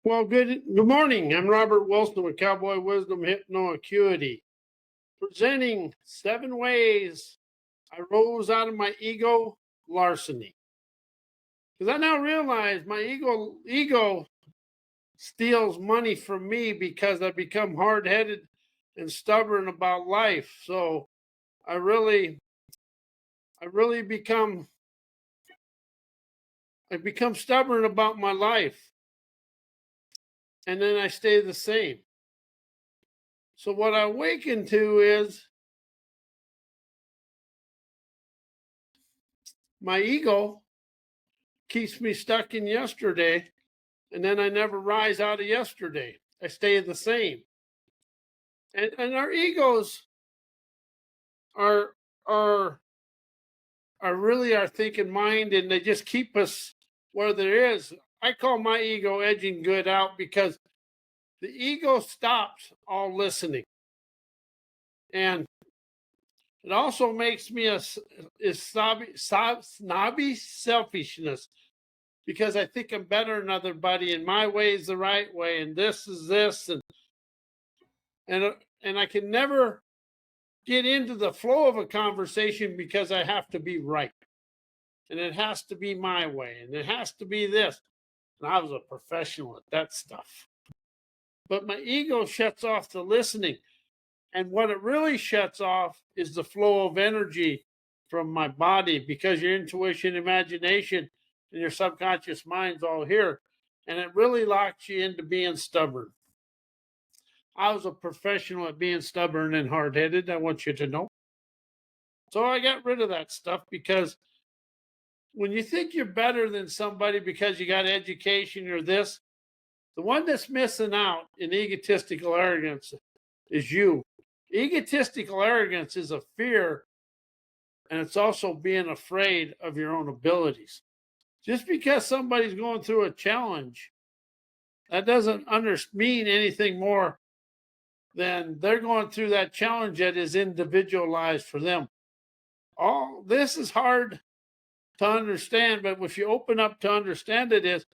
Well, good morning. I'm Robert Wilson with Cowboy Wisdom Hypno Acuity, presenting 7 ways I rose out of my ego larceny. Because I now realize my ego steals money from me because I become hard-headed and stubborn about life. So I really become stubborn about my life, and then I stay the same. So what I awaken to is my ego keeps me stuck in yesterday, and then I never rise out of yesterday. I stay the same. And our egos are are really our thinking mind, and they just keep us where there is. I call my ego edging good out because the ego stops all listening. And it also makes me snobby selfishness, because I think I'm better than everybody, and my way is the right way, and this is this, and I can never get into the flow of a conversation because I have to be right, and it has to be my way, and it has to be this. And I was a professional at that stuff, but my ego shuts off the listening, and what it really shuts off is the flow of energy from my body, because your intuition, imagination, and your subconscious mind's all here, and it really locks you into being stubborn. I was a professional at being stubborn and hard-headed, I want you to know. So I got rid of that stuff, because when you think you're better than somebody because you got education or this, the one that's missing out in egotistical arrogance is you. Egotistical arrogance is a fear, and it's also being afraid of your own abilities. Just because somebody's going through a challenge, that doesn't mean anything more than they're going through that challenge that is individualized for them. All this is hard to understand, but if you open up to understand it, is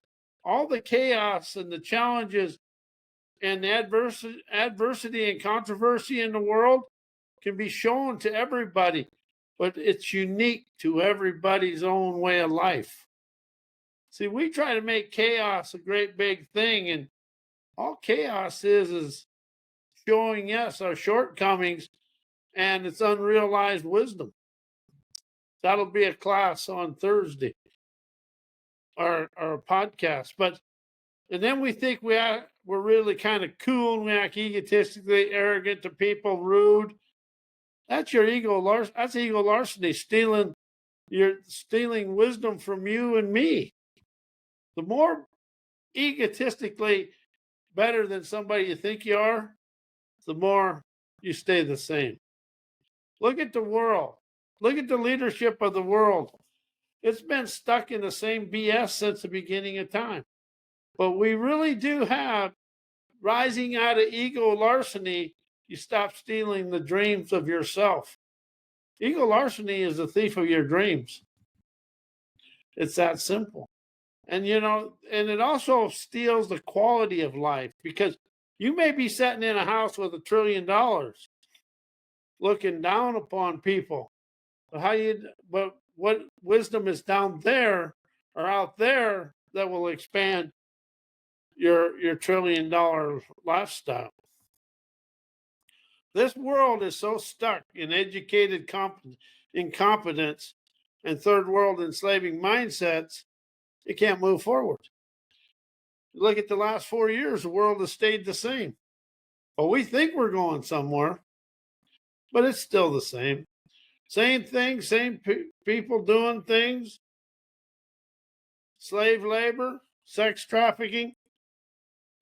all the chaos and the challenges and the adversity and controversy in the world can be shown to everybody, but it's unique to everybody's own way of life. See, we try to make chaos a great big thing, and all chaos is showing us our shortcomings and its unrealized wisdom. That'll be a class on Thursday, or a podcast. And then we think we're really kind of cool, and we act egotistically arrogant to people, rude. That's your ego that's ego larceny, stealing wisdom from you and me. The more egotistically better than somebody you think you are, the more you stay the same. Look at the world. Look at the leadership of the world. It's been stuck in the same BS since the beginning of time. But we really do have, rising out of ego larceny, you stop stealing the dreams of yourself. Ego larceny is the thief of your dreams. It's that simple. And and it also steals the quality of life, because you may be sitting in a house with $1 trillion looking down upon people. But what wisdom is down there or out there that will expand your $1 trillion lifestyle? This world is so stuck in educated incompetence and third world enslaving mindsets, it can't move forward. Look at the last 4 years, the world has stayed the same. Well, we think we're going somewhere, but it's still the same. Same thing, same people doing things. Slave labor, sex trafficking,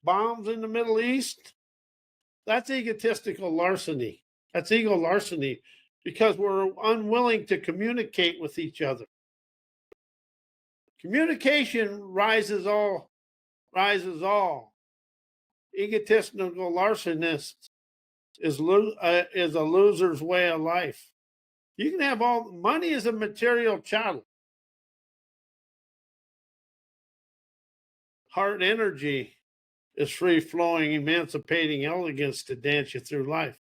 bombs in the Middle East. That's egotistical larceny. That's ego larceny, because we're unwilling to communicate with each other. Communication rises all. Egotistical larcenist is a loser's way of life. You can have all money is a material chattel. Heart energy is free-flowing, emancipating elegance to dance you through life.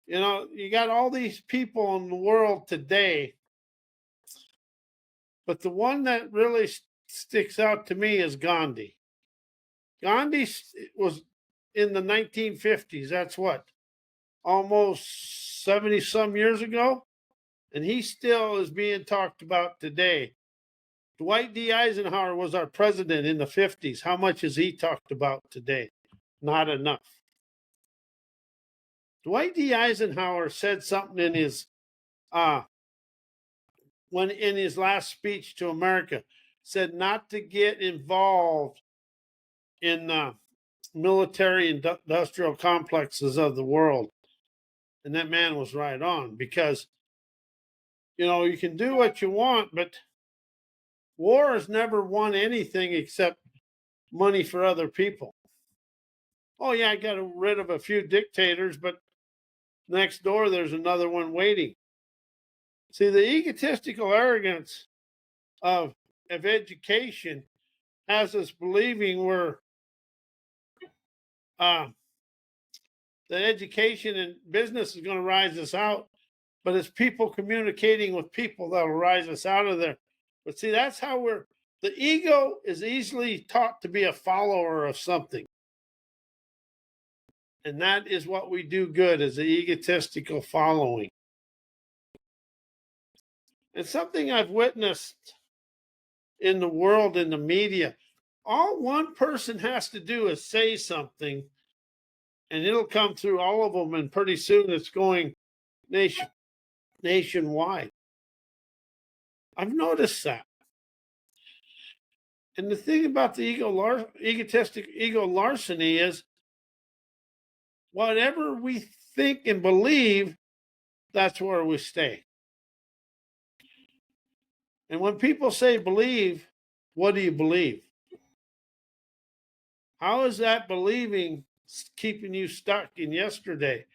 You know, you got all these people in the world today, but the one that really sticks out to me is Gandhi. Gandhi was in the 1950s. That's what, almost 70 some years ago? And he still is being talked about today. Dwight D. Eisenhower was our president in the 50s. How much is he talked about today? Not enough. Dwight D. Eisenhower said something in his in his last speech to America, said not to get involved in military industrial complexes of the world. And that man was right on, because you know, you can do what you want, but war has never won anything except money for other people. Oh yeah, I got rid of a few dictators, but next door there's another one waiting. See, the egotistical arrogance of education has us believing we're that education and business is going to rise us out, but it's people communicating with people that'll rise us out of there. But see, that's how the ego is easily taught to be a follower of something. And that is what we do good, is the egotistical following. And something I've witnessed in the world, in the media, all one person has to do is say something, and it'll come through all of them, and pretty soon it's going nationwide. I've noticed that. And the thing about the egotistic ego larceny is, whatever we think and believe, that's where we stay. And when people say believe, what do you believe? How is that believing keeping you stuck in yesterday?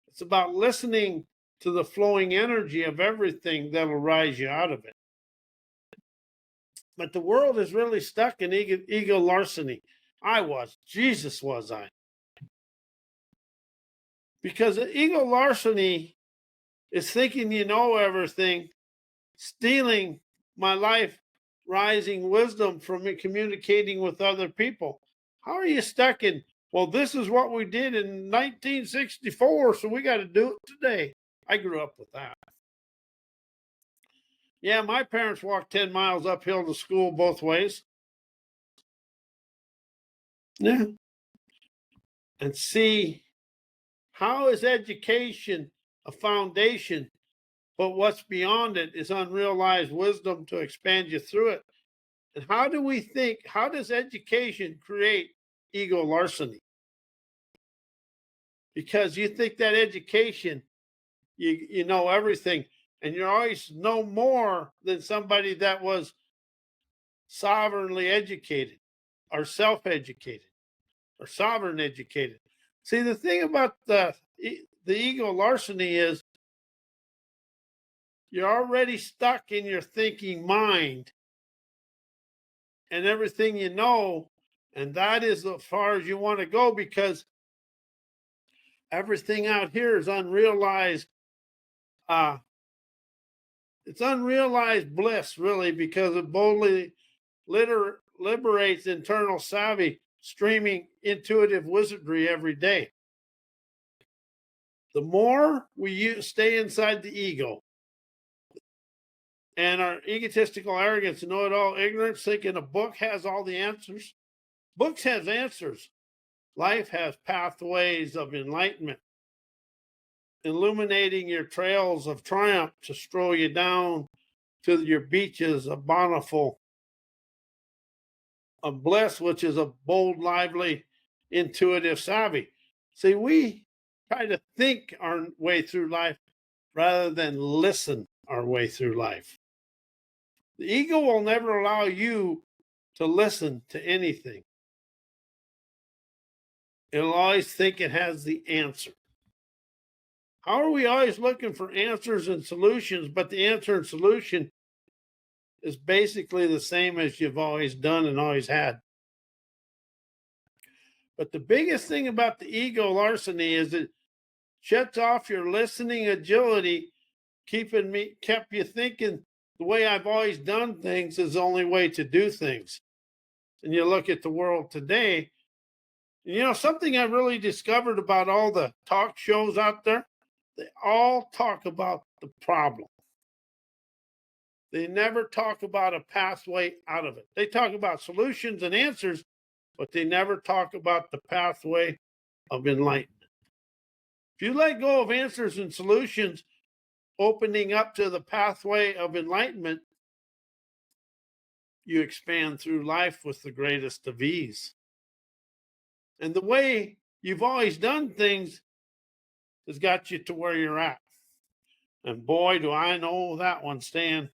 It's about listening to the flowing energy of everything that'll rise you out of it. But the world is really stuck in ego larceny. Jesus was I. Because ego larceny is thinking you know everything, stealing my life, rising wisdom from communicating with other people. How are you stuck in, well, this is what we did in 1964, so we got to do it today? I grew up with that. Yeah, my parents walked 10 miles uphill to school both ways. Yeah. And see, how is education a foundation, but what's beyond it is unrealized wisdom to expand you through it? And how does education create ego larceny? Because you think that education, you know everything, and you always know more than somebody that was sovereignly educated or self-educated or sovereign educated. See, the thing about the ego larceny is you're already stuck in your thinking mind and everything you know, and that is as far as you want to go, because everything out here is unrealized. It's unrealized bliss, really, because it boldly liberates internal savvy, streaming intuitive wizardry every day. The more we stay inside the ego and our egotistical arrogance, know-it-all ignorance, thinking a book has all the answers. Books have answers. Life has pathways of enlightenment, illuminating your trails of triumph to stroll you down to your beaches of bountiful, of bliss, which is a bold, lively, intuitive savvy. See, we try to think our way through life rather than listen our way through life. The ego will never allow you to listen to anything. It'll always think it has the answer. How are we always looking for answers and solutions, but the answer and solution is basically the same as you've always done and always had? But the biggest thing about the ego larceny is it shuts off your listening agility, kept you thinking the way I've always done things is the only way to do things. And you look at the world today, something I really discovered about all the talk shows out there, they all talk about the problem. They never talk about a pathway out of it. They talk about solutions and answers, but they never talk about the pathway of enlightenment. If you let go of answers and solutions, opening up to the pathway of enlightenment, you expand through life with the greatest of ease. And the way you've always done things has got you to where you're at. And boy, do I know that one, staying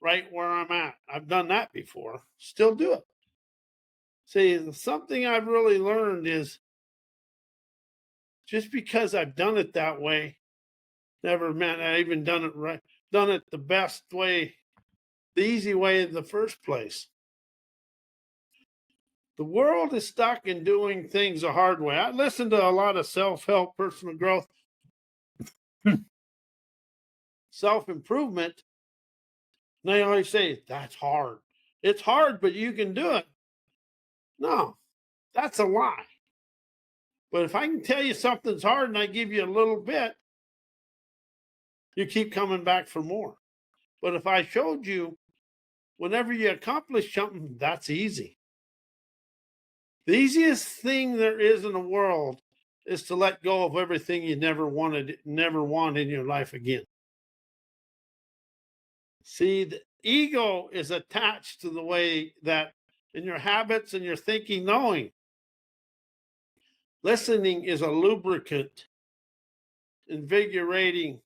right where I'm at. I've done that before, still do it. See, something I've really learned is just because I've done it that way, never meant I even done it right, done it the best way, the easy way in the first place. The world is stuck in doing things the hard way. I listen to a lot of self-help, personal growth, self-improvement. And they always say, that's hard. It's hard, but you can do it. No, that's a lie. But if I can tell you something's hard and I give you a little bit, you keep coming back for more. But if I showed you, whenever you accomplish something, that's easy. The easiest thing there is in the world is to let go of everything you never want in your life again. See, the ego is attached to the way that in your habits and your thinking, knowing. Listening is a lubricant, invigorating,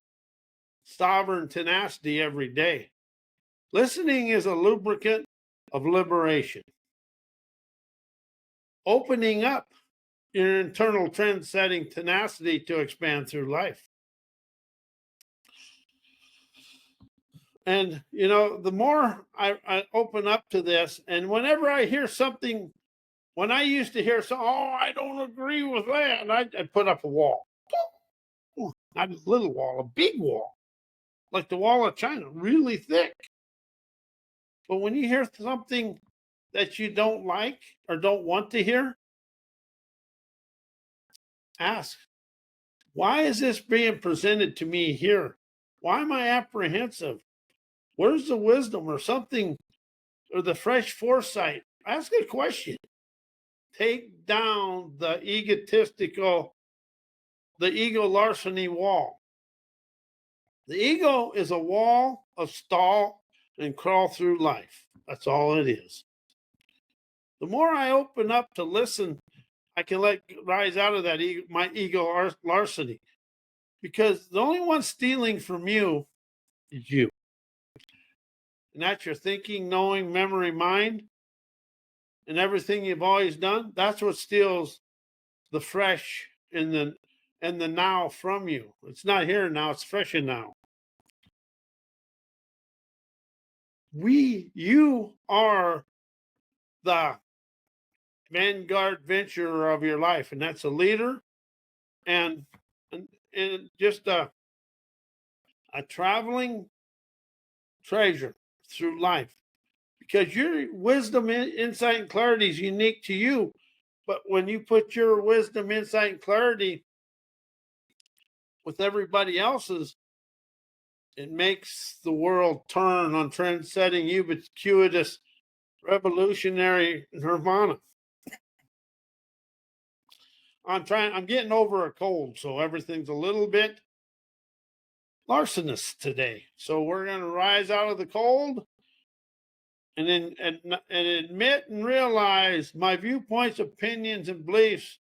stubborn tenacity every day. Listening is a lubricant of liberation. Opening up your internal trend-setting tenacity to expand through life. And, the more I open up to this, and whenever I hear something, when I used to hear, I don't agree with that, and I'd put up a wall. Not a little wall, a big wall, like the wall of China, really thick. But when you hear something that you don't like or don't want to hear, ask, why is this being presented to me here? Why am I apprehensive? Where's the wisdom or something, or the fresh foresight? Ask a question. Take down the ego larceny wall. The ego is a wall of stall and crawl through life. That's all it is. The more I open up to listen, I can rise out of that my ego larceny. Because the only one stealing from you is you. And that's your thinking, knowing, memory, mind, and everything you've always done. That's what steals the fresh and the now from you. It's not here now, it's fresh and now. You are the vanguard venturer of your life, and that's a leader and just a traveling treasure through life, because your wisdom, insight, and clarity is unique to you. But when you put your wisdom, insight, and clarity with everybody else's, it makes the world turn on trend-setting, ubiquitous, revolutionary nirvana. I'm getting over a cold, so everything's a little bit larcenous today. So we're going to rise out of the cold and admit and realize my viewpoints, opinions, and beliefs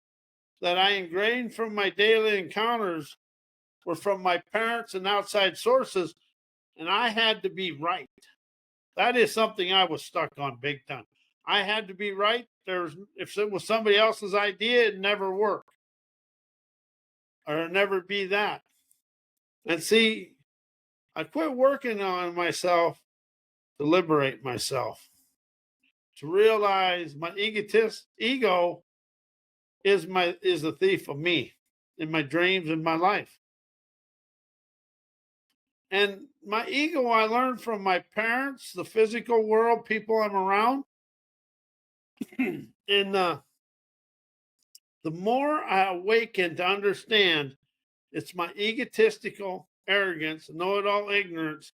that I ingrained from my daily encounters were from my parents and outside sources, and I had to be right. That is something I was stuck on big time. I had to be right. If it was somebody else's idea, it'd never work. Or it'd never be that. And see, I quit working on myself to liberate myself, to realize my ego is the thief of me in my dreams and my life. And my ego, I learned from my parents, the physical world, people I'm around. And the more I awaken to understand it's my egotistical arrogance, know-it-all ignorance,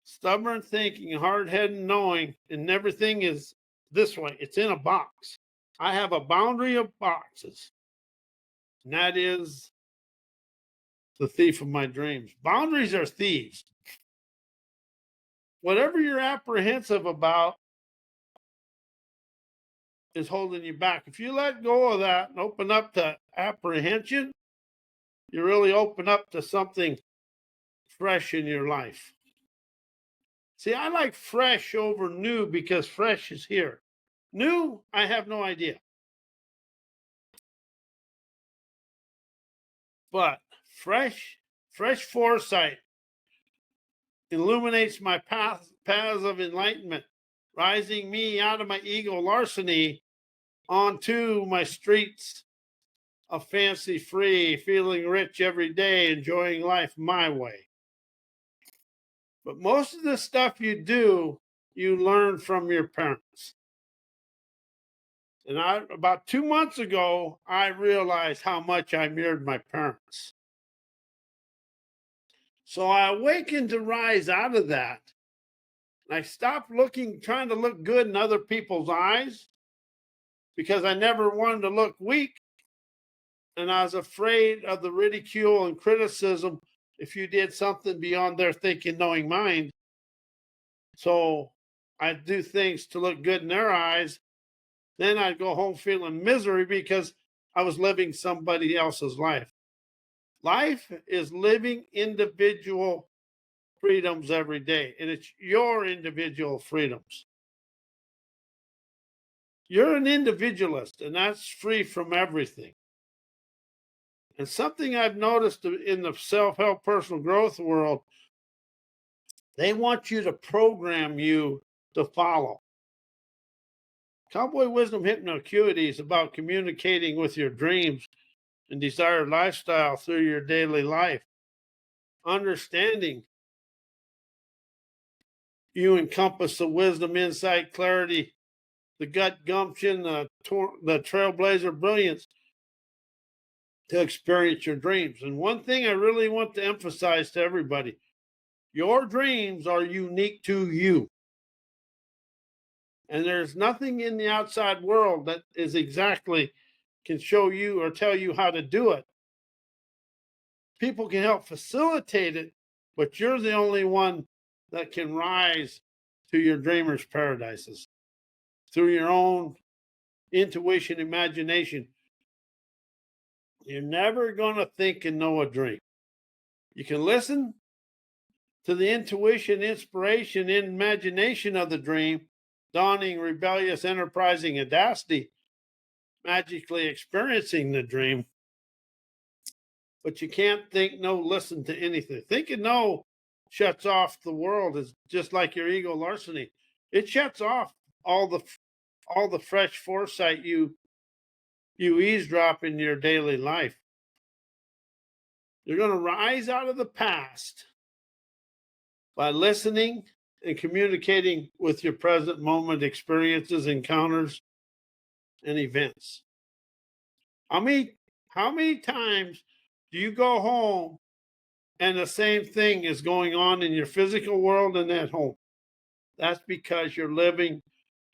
stubborn thinking, hard-headed knowing, and everything is this way. It's in a box. I have a boundary of boxes, and that is the thief of my dreams. Boundaries are thieves. Whatever you're apprehensive about is holding you back. If you let go of that and open up to apprehension, you really open up to something fresh in your life. See, I like fresh over new because fresh is here. New, I have no idea. But fresh foresight illuminates my paths of enlightenment, rising me out of my ego larceny onto my streets of fancy free, feeling rich every day, enjoying life my way. But most of the stuff you do, you learn from your parents. And about 2 months ago, I realized how much I mirrored my parents. So I awakened to rise out of that. And I stopped trying to look good in other people's eyes because I never wanted to look weak. And I was afraid of the ridicule and criticism if you did something beyond their thinking, knowing mind. So I'd do things to look good in their eyes. Then I'd go home feeling misery because I was living somebody else's life. Life is living individual freedoms every day, and it's your individual freedoms. You're an individualist, and that's free from everything. And something I've noticed in the self-help personal growth world, they want you to program you to follow. Cowboy Wisdom Hypnoacuity is about communicating with your dreams and desired lifestyle through your daily life. Understanding you encompass the wisdom, insight, clarity, the gut gumption, the trailblazer brilliance to experience your dreams. And one thing I really want to emphasize to everybody, your dreams are unique to you. And there's nothing in the outside world that is exactly can show you or tell you how to do it. People can help facilitate it, but you're the only one that can rise to your dreamer's paradises through your own intuition, imagination. You're never going to think and know a dream. You can listen to the intuition, inspiration, and imagination of the dream, dawning, rebellious, enterprising audacity, magically experiencing the dream. But you can't think, no, listen to anything. Think and know shuts off the world. Is just like your ego larceny. It shuts off all the fresh foresight you eavesdrop in your daily life. You're going to rise out of the past by listening and communicating with your present moment experiences, encounters, and events. How many times do you go home and the same thing is going on in your physical world and at home? That's because you're living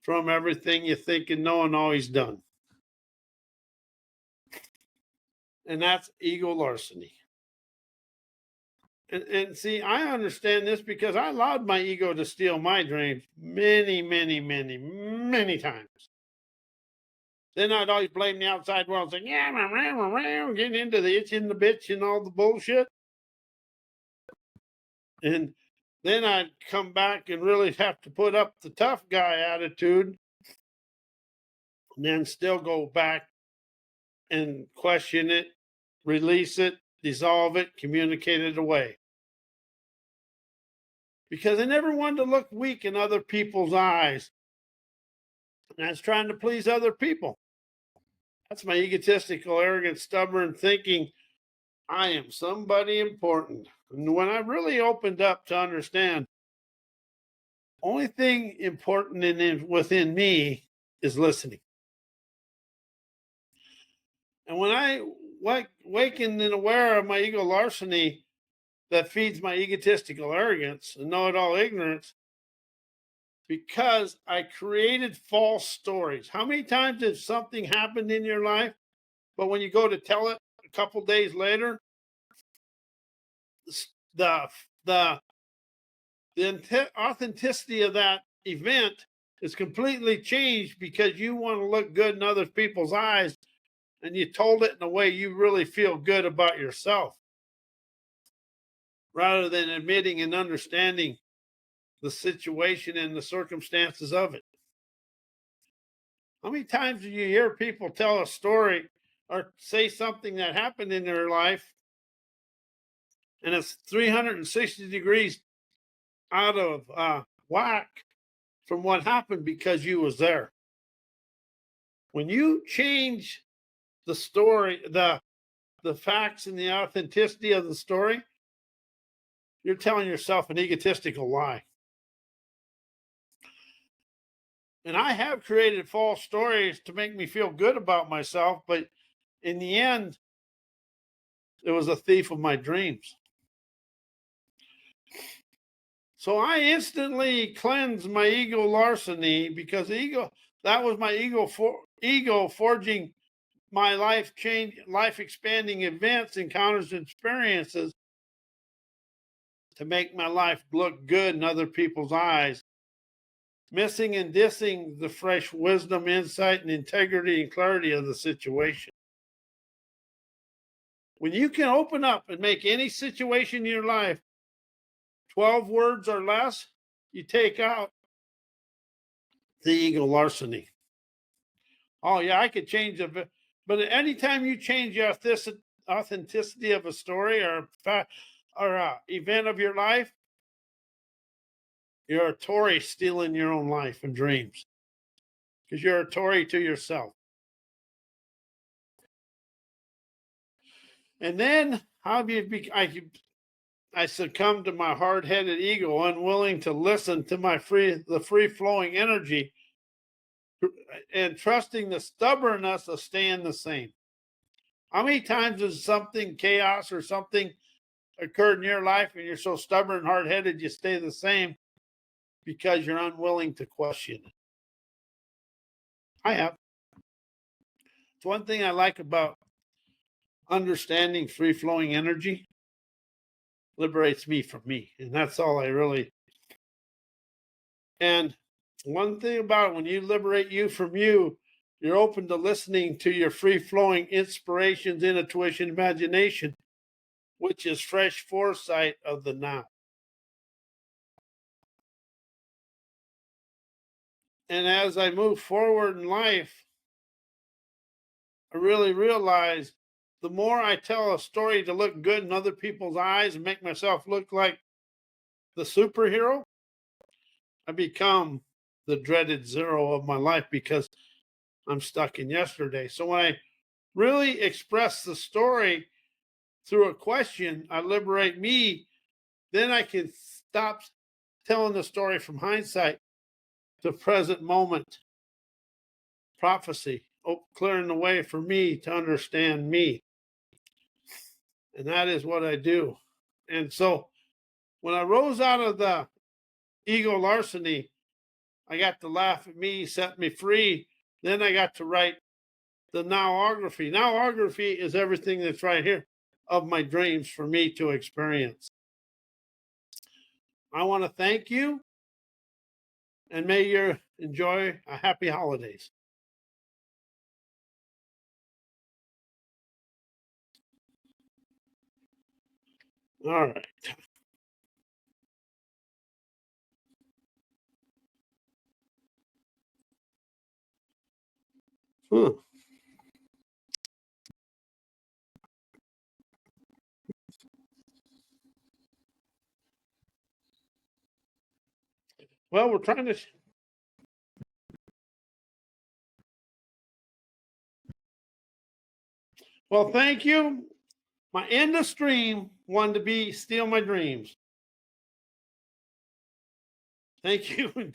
from everything you think and know and always done. And that's ego larceny. And see, I understand this because I allowed my ego to steal my dreams many, many, many, many times. Then I'd always blame the outside world, saying, yeah, getting into the itch and the bitch and all the bullshit. And then I'd come back and really have to put up the tough guy attitude, and then still go back and question it, release it, dissolve it, communicate it away. Because I never wanted to look weak in other people's eyes. And I was trying to please other people. That's my egotistical, arrogant, stubborn thinking. I am somebody important. And when I really opened up to understand, only thing important within me is listening. And when I waken and aware of my ego larceny that feeds my egotistical arrogance and know-it-all ignorance, because I created false stories. How many times has something happened in your life, but when you go to tell it a couple days later, the the authenticity of that event is completely changed because you want to look good in other people's eyes, and you told it in a way you really feel good about yourself, rather than admitting and understanding the situation and the circumstances of it. How many times do you hear people tell a story or say something that happened in their life, and it's 360 degrees out of whack from what happened because you was there? When you change the story, the facts and the authenticity of the story, you're telling yourself an egotistical lie. And I have created false stories to make me feel good about myself, but in the end, it was a thief of my dreams. So I instantly cleansed my ego larceny, because that was my ego forging my life expanding events, encounters, and experiences to make my life look good in other people's eyes, missing and dissing the fresh wisdom, insight, and integrity and clarity of the situation. When you can open up and make any situation in your life 12 words or less, you take out the ego larceny. Oh, yeah, I could change it. But anytime you change the authenticity of a story or event of your life, you're a Tory stealing your own life and dreams, because you're a Tory to yourself. And then how have you I succumbed to my hard-headed ego, unwilling to listen to the free-flowing energy, and trusting the stubbornness of staying the same. How many times has something chaos or something occurred in your life and you're so stubborn and hard-headed you stay the same because you're unwilling to question it? I have. It's one thing I like about understanding free-flowing energy. Liberates me from me, and that's all I really. And one thing about it, when you liberate you from you, you're open to listening to your free-flowing inspirations, intuition, imagination, which is fresh foresight of the now. And as I move forward in life, I really realize the more I tell a story to look good in other people's eyes and make myself look like the superhero, I become the dreaded zero of my life because I'm stuck in yesterday. So when I really express the story through a question, I liberate me. Then I can stop telling the story from hindsight to present moment prophecy, clearing the way for me to understand me. And that is what I do. And so when I rose out of the ego larceny, I got to laugh at me, set me free. Then I got to write the nowography. Nowography is everything that's right here of my dreams for me to experience. I want to thank you, and may you enjoy a happy holidays. All right. Huh. Well, we're trying to Well, thank you. My end of stream wanted to be steal my dreams. Thank you.